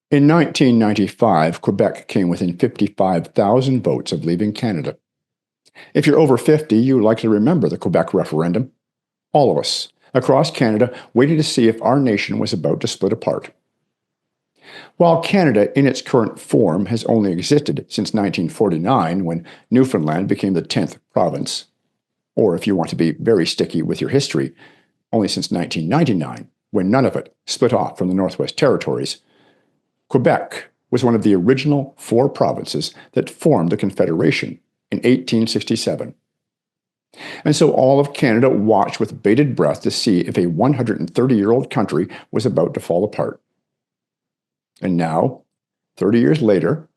In 1995, Quebec came within 55,000 votes of leaving Canada. If you're over 50, you likely remember the Quebec referendum. All of us, across Canada, waiting to see if our nation was about to split apart. While Canada, in its current form, has only existed since 1949, when Newfoundland became the 10th province, or if you want to be very sticky with your history, only since 1999, when none of it split off from the Northwest Territories, Quebec was one of the original 4 provinces that formed the Confederation in 1867. And so all of Canada watched with bated breath to see if a 130-year-old country was about to fall apart. And now, 30 years later,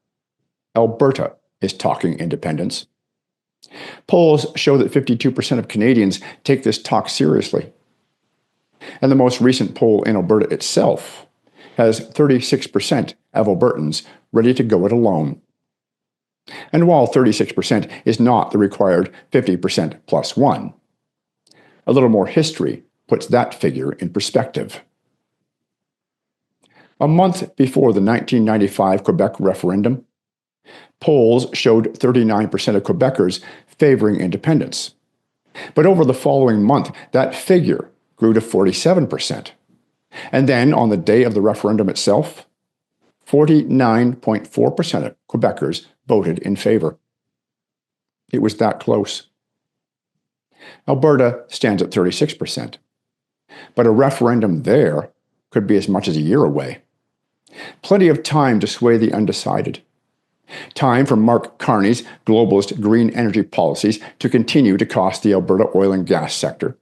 Alberta is talking independence. Polls show that 52% of Canadians take this talk seriously. And the most recent poll in Alberta itself has 36% of Albertans ready to go it alone. And while 36% is not the required 50% plus 1, a little more history puts that figure in perspective. A month before the 1995 Quebec referendum, polls showed 39% of Quebecers favoring independence. But over the following month, that figure grew to 47%. And then, on the day of the referendum itself, 49.4% of Quebecers voted in favor. It was that close. Alberta stands at 36%. But a referendum there could be as much as a year away. Plenty of time to sway the undecided. Time for Mark Carney's globalist green energy policies to continue to cost the Alberta oil and gas sector.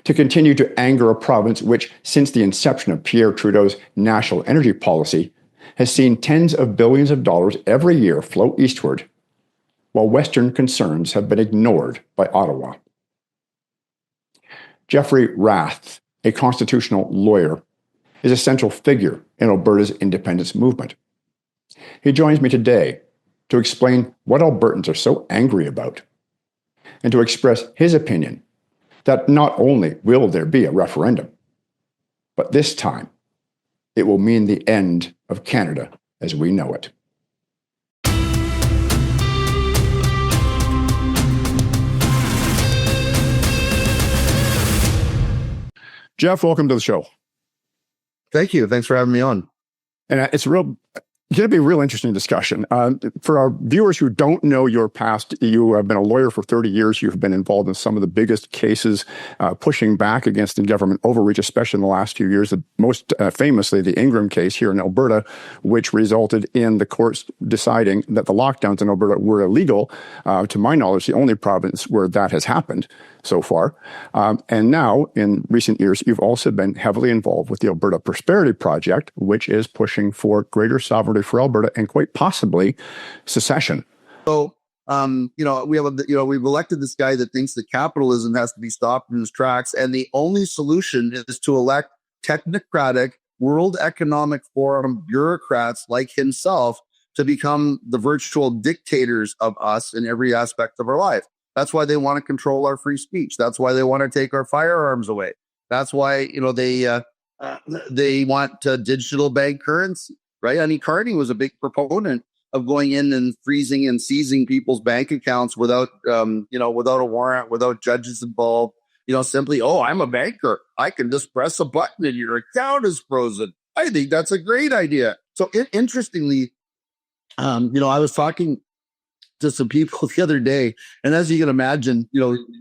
To continue to anger a province which, since the inception of Pierre Trudeau's national energy policy, has seen tens of billions of dollars every year flow eastward, while Western concerns have been ignored by Ottawa. Jeffrey Rath, a constitutional lawyer, is a central figure in Alberta's independence movement. He joins me today to explain what Albertans are so angry about and to express his opinion that not only will there be a referendum, but this time it will mean the end of Canada as we know it. Jeff, welcome to the show. Thank you. Thanks for having me on. And it's going to be a real interesting discussion. For our viewers who don't know your past, you have been a lawyer for 30 years. You've been involved in some of the biggest cases pushing back against the government overreach, especially in the last few years. Most famously, the Ingram case here in Alberta, which resulted in the courts deciding that the lockdowns in Alberta were illegal. To my knowledge, the only province where that has happened so far. And now, in recent years, you've also been heavily involved with the Alberta Prosperity Project, which is pushing for greater sovereignty for Alberta and quite possibly secession. So, we've elected this guy that thinks that capitalism has to be stopped in its tracks. And the only solution is to elect technocratic World Economic Forum bureaucrats like himself to become the virtual dictators of us in every aspect of our life. That's why they want to control our free speech. That's why they want to take our firearms away. That's why, they want digital bank currency, right? I mean, Carney was a big proponent of going in and freezing and seizing people's bank accounts without a warrant, without judges involved. Simply, I'm a banker. I can just press a button and your account is frozen. I think that's a great idea. So interestingly, I was talking to some people the other day, and as you can imagine,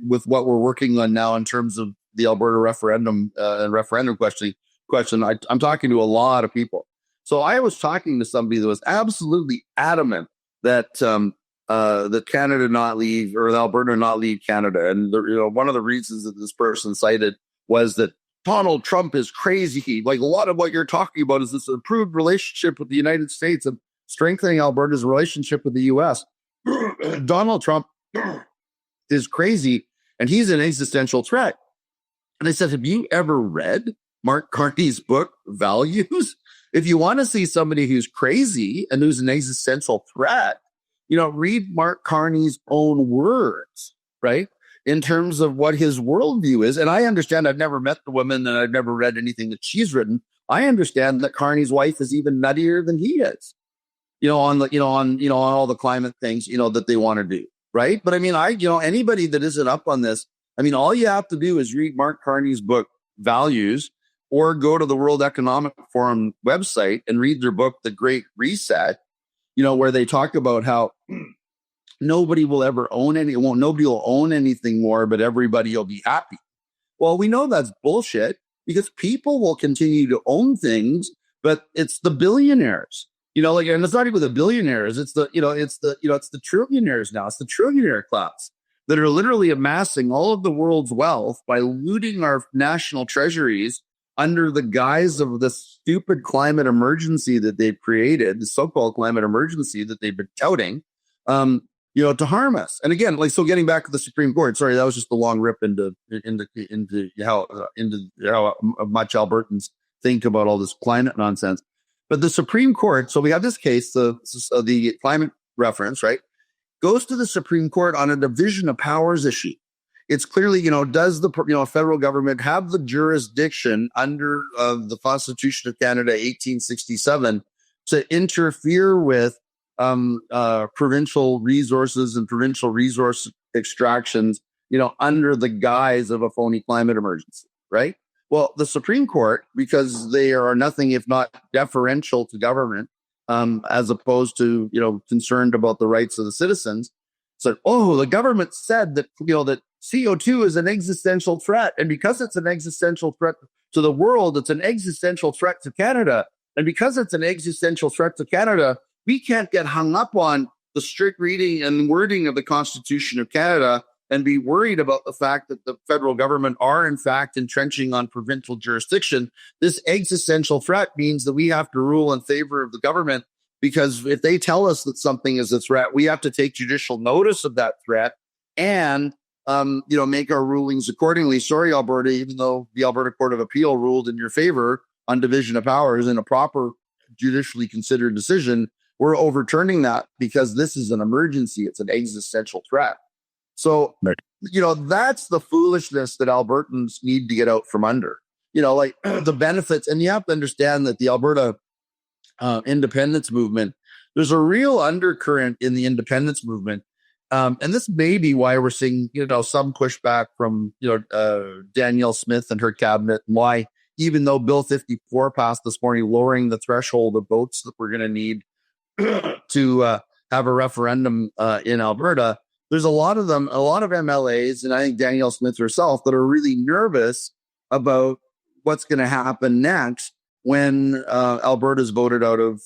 with what we're working on now in terms of the Alberta referendum and referendum question, I'm talking to a lot of people. So I was talking to somebody that was absolutely adamant that that Canada not leave, or Alberta not leave Canada, and one of the reasons that this person cited was that Donald Trump is crazy. Like, a lot of what you're talking about is this improved relationship with the United States and strengthening Alberta's relationship with the U.S. Donald Trump is crazy, and he's an existential threat. And I said, have you ever read Mark Carney's book, Values? If you want to see somebody who's crazy and who's an existential threat, read Mark Carney's own words, right? In terms of what his worldview is. And I understand, I've never met the woman and I've never read anything that she's written, I understand that Carney's wife is even nuttier than he is, on all the climate things, that they want to do. Right. But I mean, anybody that isn't up on this, I mean, all you have to do is read Mark Carney's book, Values, or go to the World Economic Forum website and read their book, The Great Reset, where they talk about how nobody will ever own nobody will own anything more, but everybody will be happy. Well, we know that's bullshit because people will continue to own things, but it's the billionaires, and it's not even the billionaires. It's the trillionaires now. It's the trillionaire class that are literally amassing all of the world's wealth by looting our national treasuries under the guise of the stupid climate emergency that they've created, the so-called climate emergency that they've been touting, to harm us. And again, so getting back to the Supreme Court, sorry, that was just a long rip into how much Albertans think about all this climate nonsense. But the Supreme Court, so we have this case, the climate reference, right, goes to the Supreme Court on a division of powers issue. It's clearly, does the federal government have the jurisdiction under the Constitution of Canada, 1867, to interfere with provincial resources and provincial resource extractions, under the guise of a phony climate emergency, right? Well, the Supreme Court, because they are nothing if not deferential to government, as opposed to, concerned about the rights of the citizens, said, oh, the government said that, that CO2 is an existential threat. And because it's an existential threat to the world, it's an existential threat to Canada. And because it's an existential threat to Canada, we can't get hung up on the strict reading and wording of the Constitution of Canada and be worried about the fact that the federal government are, in fact, entrenching on provincial jurisdiction. This existential threat means that we have to rule in favor of the government, because if they tell us that something is a threat, we have to take judicial notice of that threat and, make our rulings accordingly. Sorry, Alberta, even though the Alberta Court of Appeal ruled in your favor on division of powers in a proper judicially considered decision, we're overturning that because this is an emergency. It's an existential threat. So, right. That's the foolishness that Albertans need to get out from under, the benefits. And you have to understand that the Alberta independence movement, there's a real undercurrent in the independence movement. And this may be why we're seeing, some pushback from, Danielle Smith and her cabinet, and why, even though Bill 54 passed this morning, lowering the threshold of votes that we're going to need to have a referendum in Alberta, there's a lot of MLAs, and I think Danielle Smith herself, that are really nervous about what's going to happen next when Alberta is voted out of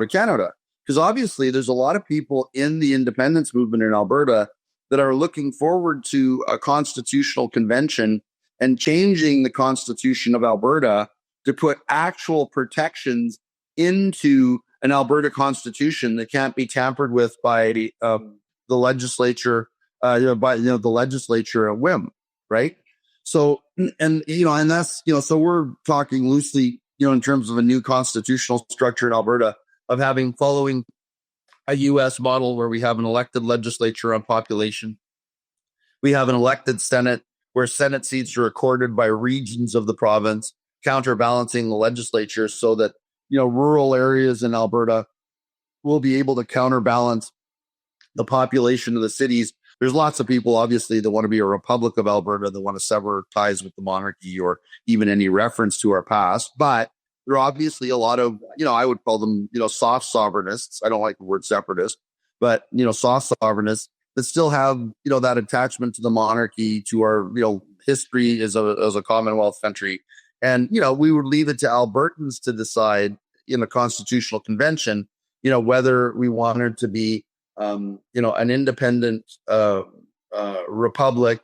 Canada. Because obviously there's a lot of people in the independence movement in Alberta that are looking forward to a constitutional convention and changing the Constitution of Alberta to put actual protections into an Alberta Constitution that can't be tampered with by the legislature, the legislature at whim, right? So, and that's, so we're talking loosely, in terms of a new constitutional structure in Alberta, of following a U.S. model where we have an elected legislature on population. We have an elected Senate where Senate seats are recorded by regions of the province, counterbalancing the legislature so that, rural areas in Alberta will be able to counterbalance the population of the cities. There's lots of people, obviously, that want to be a Republic of Alberta, that want to sever ties with the monarchy or even any reference to our past. But there are obviously a lot of, I would call them, soft sovereignists. I don't like the word separatist, but, soft sovereignists that still have, that attachment to the monarchy, to our, history as a Commonwealth country. And, we would leave it to Albertans to decide in a constitutional convention, whether we wanted to be, an independent republic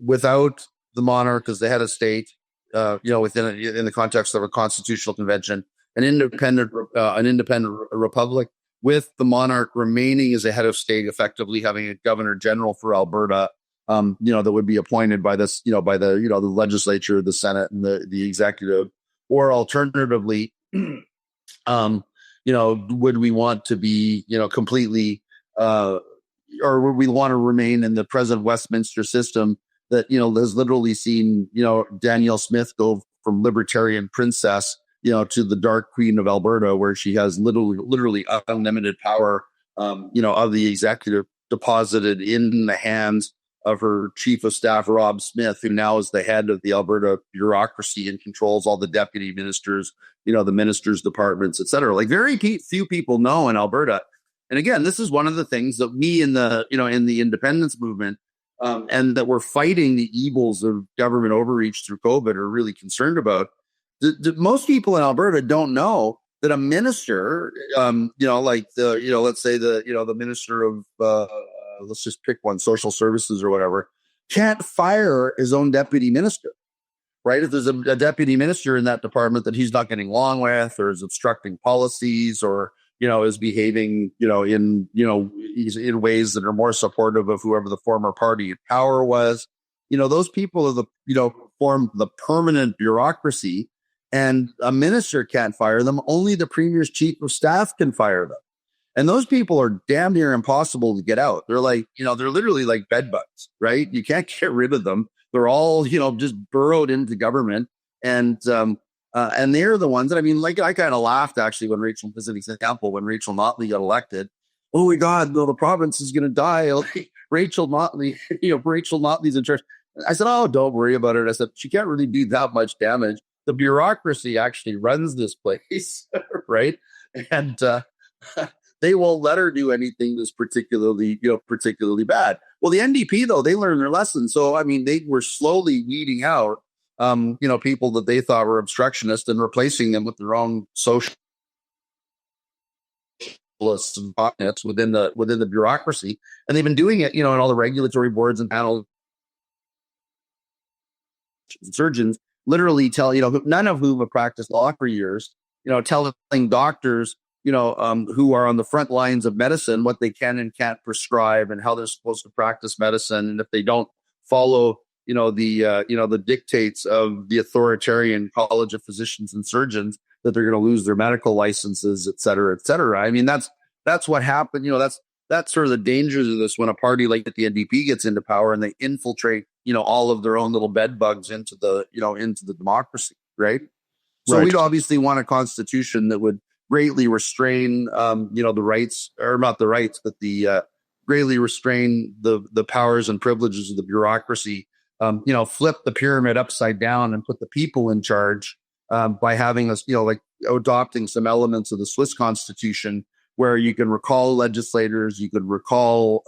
without the monarch as the head of state, in the context of a constitutional convention, an independent republic with the monarch remaining as a head of state, effectively having a governor general for Alberta, that would be appointed by this, by the legislature, the Senate, and the executive. Or alternatively, would we want to be, completely, or would we want to remain in the present Westminster system that, has literally seen, Danielle Smith go from libertarian princess, to the Dark Queen of Alberta, where she has literally unlimited power, of the executive deposited in the hands of her chief of staff, Rob Smith, who now is the head of the Alberta bureaucracy and controls all the deputy ministers, the ministers' departments, et cetera. Like very few people know in Alberta. And again, this is one of the things that we in the independence movement, and that we're fighting the evils of government overreach through COVID are really concerned about. Most people in Alberta don't know that a minister, let's say the minister of, let's just pick one, social services or whatever, can't fire his own deputy minister, right? If there's a deputy minister in that department that he's not getting along with, or is obstructing policies, or is behaving, he's in ways that are more supportive of whoever the former party in power was, those people are form the permanent bureaucracy, and a minister can't fire them. Only the premier's chief of staff can fire them. And those people are damn near impossible to get out. They're like, they're literally like bed bugs, right? You can't get rid of them. They're all, just burrowed into government. And they're the ones that, I kind of laughed actually when Rachel, as an example, when Rachel Notley got elected. Oh my God, no, the province is going to die. Rachel Notley, Rachel Notley's in charge. I said, oh, don't worry about it. I said, she can't really do that much damage. The bureaucracy actually runs this place, right? And they won't let her do anything that's particularly bad. Well, the NDP, though, they learned their lesson. So, they were slowly weeding out, people that they thought were obstructionists and replacing them with their own socialists and botnets within the bureaucracy. And they've been doing it, in all the regulatory boards and panels. Surgeons literally tell, none of whom have practiced law for years, telling doctors, who are on the front lines of medicine, what they can and can't prescribe and how they're supposed to practice medicine. And if they don't follow, the dictates of the authoritarian College of Physicians and Surgeons, that they're going to lose their medical licenses, et cetera, et cetera. That's what happened. That's sort of the dangers of this when a party like the NDP gets into power and they infiltrate, all of their own little bed bugs into the democracy, right? So Right. we'd obviously want a constitution that would greatly restrain, the rights, or not the rights, but the greatly restrain the powers and privileges of the bureaucracy. Flip the pyramid upside down and put the people in charge by having us, adopting some elements of the Swiss Constitution, where you can recall legislators, you could recall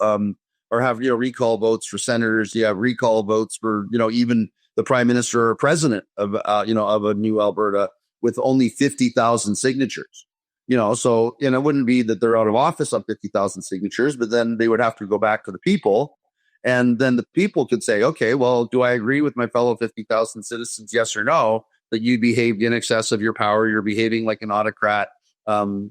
or have recall votes for senators, you have recall votes for even the prime minister or president of of a new Alberta with only 50,000 signatures. So it wouldn't be that they're out of office on 50,000 signatures, but then they would have to go back to the people, and then the people could say, okay, well, do I agree with my fellow 50,000 citizens, yes or no, that you behaved in excess of your power, you're behaving like an autocrat,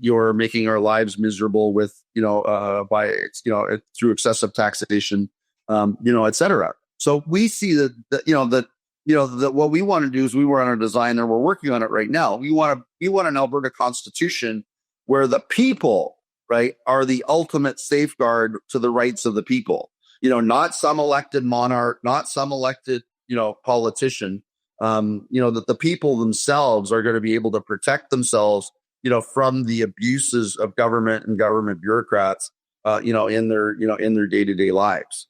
you're making our lives miserable with, through excessive taxation, et cetera. So we see that what we want to do is we want to design, and we're working on it right now. We want an Alberta constitution where the people, right, are the ultimate safeguard to the rights of the people. Not some elected monarch, not some elected, politician. That the people themselves are going to be able to protect themselves, from the abuses of government and government bureaucrats, in their day-to-day lives.